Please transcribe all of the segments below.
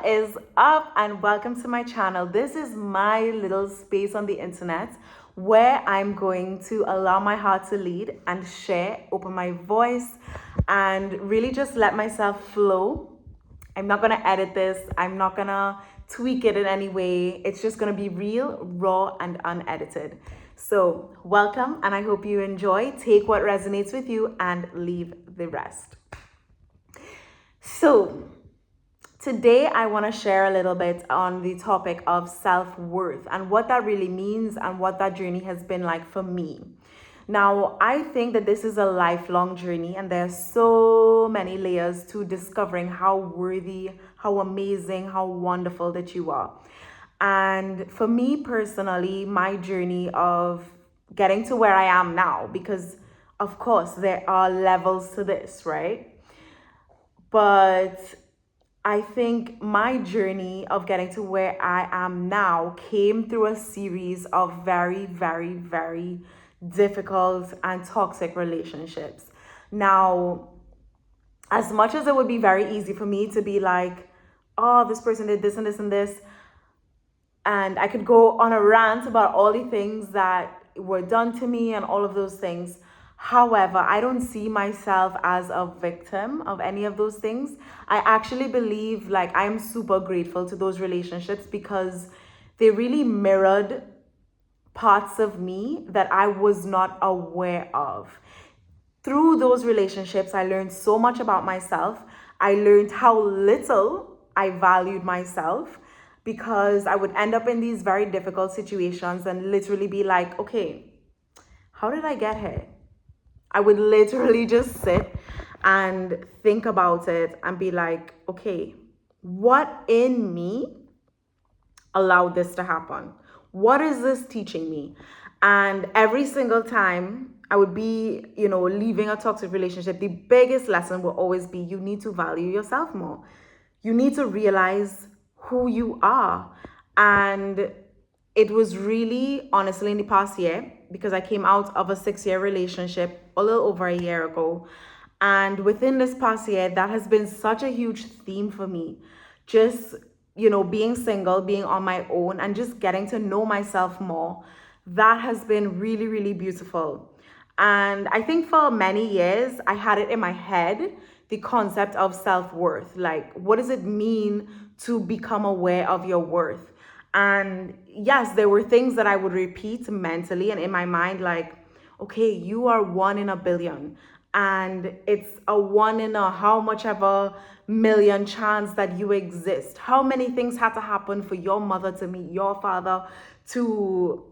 What is up, and welcome to my channel. This is my little space on the internet where I'm going to allow my heart to lead and share, open my voice, and really just let myself flow. I'm not gonna edit this, I'm not gonna tweak it in any way. It's just gonna be real, raw, and unedited. So, welcome, and I hope you enjoy. Take what resonates with you and leave the rest. So, today, I want to share a little bit on the topic of self-worth and what that really means and what that journey has been like for me. Now, I think that this is a lifelong journey, and there are so many layers to discovering how worthy, how amazing, how wonderful that you are. And for me personally, my journey of getting to where I am now, because of course there are levels to this, right? But I think my journey of getting to where I am now came through a series of very, very, very difficult and toxic relationships. Now, as much as it would be very easy for me to be like, oh, this person did this and this and this, and I could go on a rant about all the things that were done to me and all of those things. However, I don't see myself as a victim of any of those things. I actually believe like I am super grateful to those relationships because they really mirrored parts of me that I was not aware of. Through those relationships, I learned so much about myself. I learned how little I valued myself because I would end up in these very difficult situations and literally be like, okay, how did I get here? I would literally just sit and think about it and be like, okay, what in me allowed this to happen? What is this teaching me? And every single time I would be, leaving a toxic relationship, the biggest lesson will always be you need to value yourself more. You need to realize who you are. And it was really, honestly, in the past year, because I came out of a 6-year relationship a little over a year ago. And within this past year, that has been such a huge theme for me. Just, being single, being on my own, and just getting to know myself more. That has been really, really beautiful. And I think for many years, I had it in my head, the concept of self-worth. Like, what does it mean to become aware of your worth? And yes, there were things that I would repeat mentally and in my mind, like, okay, you are 1 in a billion. And it's a 1 in a how much ever million chance that you exist. How many things had to happen for your mother to meet your father to,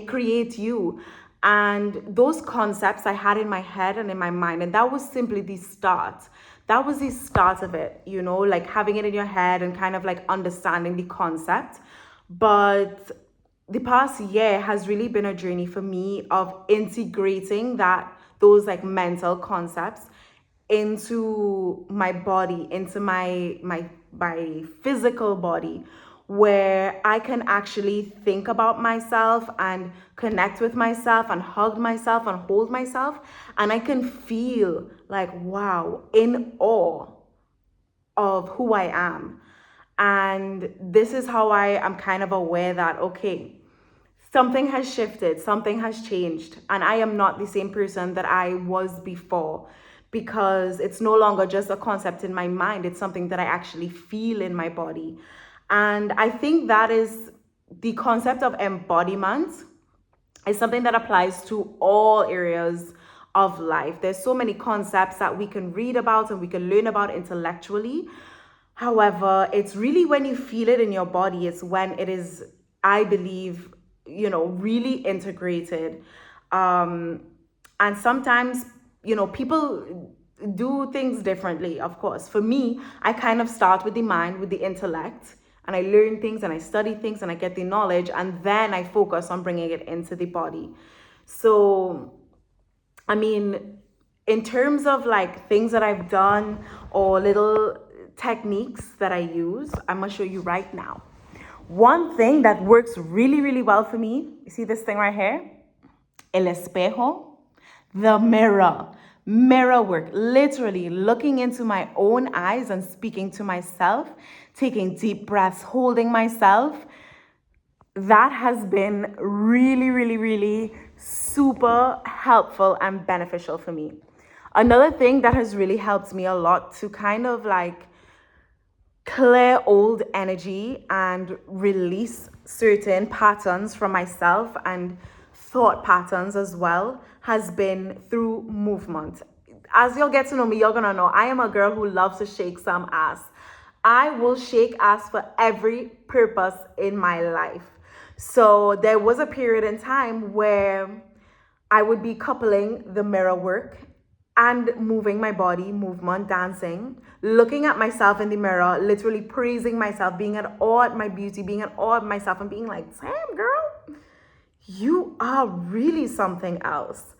create you? And those concepts I had in my head and in my mind, and that was simply the start. That was the start of it, like having it in your head and kind of like understanding the concept. But the past year has really been a journey for me of integrating those like mental concepts into my body, into my physical body, where I can actually think about myself and connect with myself and hug myself and hold myself, and I can feel like, wow, in awe of who I am. And this is how I am kind of aware that, okay, something has shifted, something has changed, and I am not the same person that I was before, because it's no longer just a concept in my mind, it's something that I actually feel in my body. And I think that is the concept of embodiment is something that applies to all areas of life. There's so many concepts that we can read about and we can learn about intellectually. However, it's really when you feel it in your body, it's when it is, I believe, really integrated. And sometimes, people do things differently, of course. For me, I kind of start with the mind, with the intellect, and I learn things and I study things and I get the knowledge, and then I focus on bringing it into the body. So, I mean, in terms of like things that I've done or little techniques that I use, I'm gonna show you right now. One thing that works really, really well for me, you see this thing right here? El espejo, the mirror. Mirror work, literally looking into my own eyes and speaking to myself, taking deep breaths, holding myself. That has been really, really, really super helpful and beneficial for me. Another thing that has really helped me a lot to kind of like clear old energy and release certain patterns from myself and thought patterns as well has been through movement. As you'll get to know me, you're gonna know I am a girl who loves to shake some ass. I will shake ass for every purpose in my life. So there was a period in time where I would be coupling the mirror work and moving my body, movement, dancing, looking at myself in the mirror, literally praising myself, being at awe at my beauty, being at awe at myself, and being like, damn, girl, you are really something else.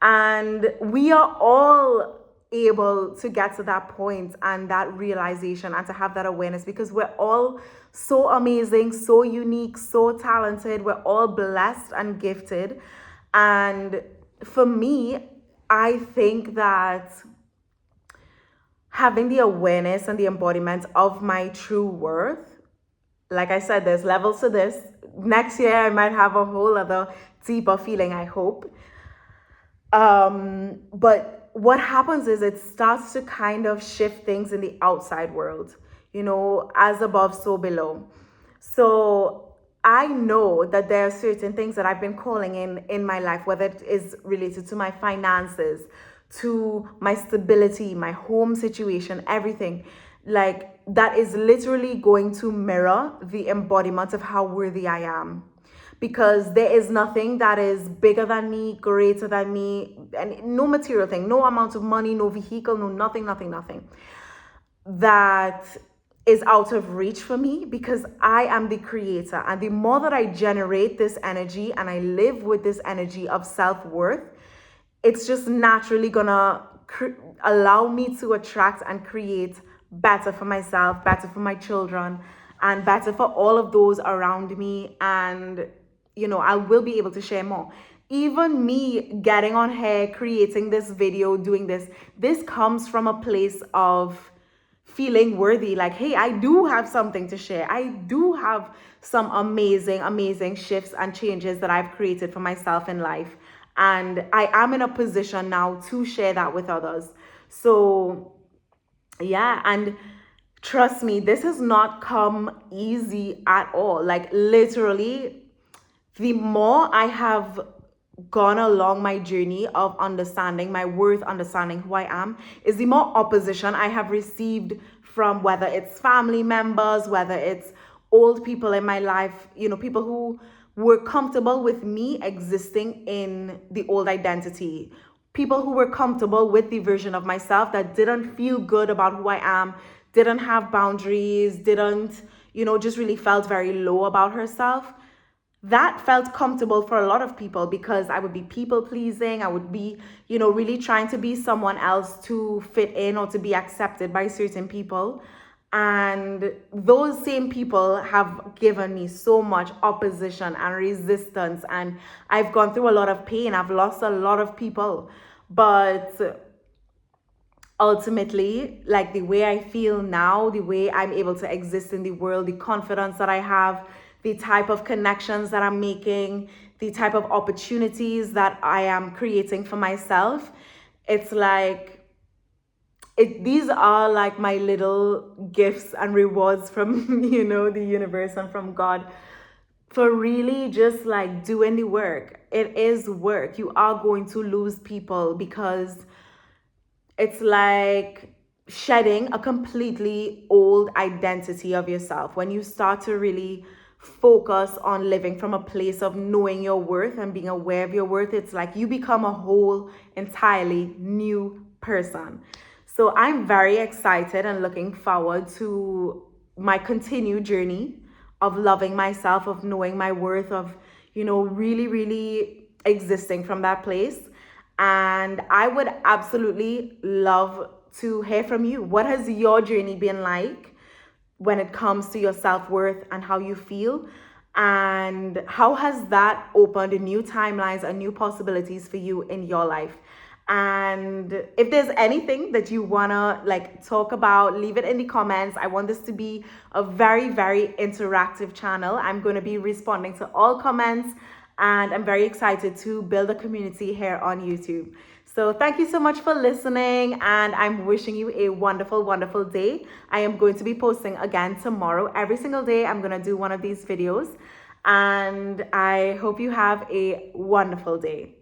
And we are all able to get to that point and that realization and to have that awareness because we're all so amazing, so unique, so talented. We're all blessed and gifted. And for me, I think that having the awareness and the embodiment of my true worth, like I said, there's levels to this. Next year, I might have a whole other deeper feeling, I hope. But what happens is it starts to kind of shift things in the outside world, as above, so below. So I know that there are certain things that I've been calling in my life, whether it is related to my finances, to my stability, my home situation, everything. Like that is literally going to mirror the embodiment of how worthy I am. Because there is nothing that is bigger than me, greater than me, and no material thing, no amount of money, no vehicle, no nothing, that is out of reach for me because I am the creator. And the more that I generate this energy and I live with this energy of self-worth, it's just naturally gonna allow me to attract and create better for myself, better for my children, and better for all of those around me. And I will be able to share more. Even me getting on here, creating this video, doing this comes from a place of feeling worthy. Like, hey, I do have something to share. I do have some amazing, amazing shifts and changes that I've created for myself in life. And I am in a position now to share that with others. So, yeah. And trust me, this has not come easy at all. Like, literally, the more I have gone along my journey of understanding my worth, understanding who I am, is the more opposition I have received from whether it's family members, whether it's old people in my life, people who were comfortable with me existing in the old identity, people who were comfortable with the version of myself that didn't feel good about who I am, didn't have boundaries, didn't, just really felt very low about herself. That felt comfortable for a lot of people because I would be people pleasing. I would be, really trying to be someone else to fit in or to be accepted by certain people. And those same people have given me so much opposition and resistance. And I've gone through a lot of pain. I've lost a lot of people. But ultimately, like the way I feel now, the way I'm able to exist in the world, the confidence that I have, the type of connections that I'm making, the type of opportunities that I am creating for myself, it's like, these are like my little gifts and rewards from, the universe and from God for really just like doing the work. It is work. You are going to lose people because it's like shedding a completely old identity of yourself. When you start to really focus on living from a place of knowing your worth and being aware of your worth, it's like you become a whole, entirely new person. So I'm very excited and looking forward to my continued journey of loving myself, of knowing my worth, of, really, really existing from that place. And I would absolutely love to hear from you. What has your journey been like when it comes to your self-worth and how you feel? And how has that opened new timelines and new possibilities for you in your life? And if there's anything that you wanna like talk about, leave it in the comments. I want this to be a very, very interactive channel. I'm going to be responding to all comments, and I'm very excited to build a community here on YouTube. So thank you so much for listening, and I'm wishing you a wonderful, wonderful day. I am going to be posting again tomorrow. Every single day, I'm going to do one of these videos, and I hope you have a wonderful day.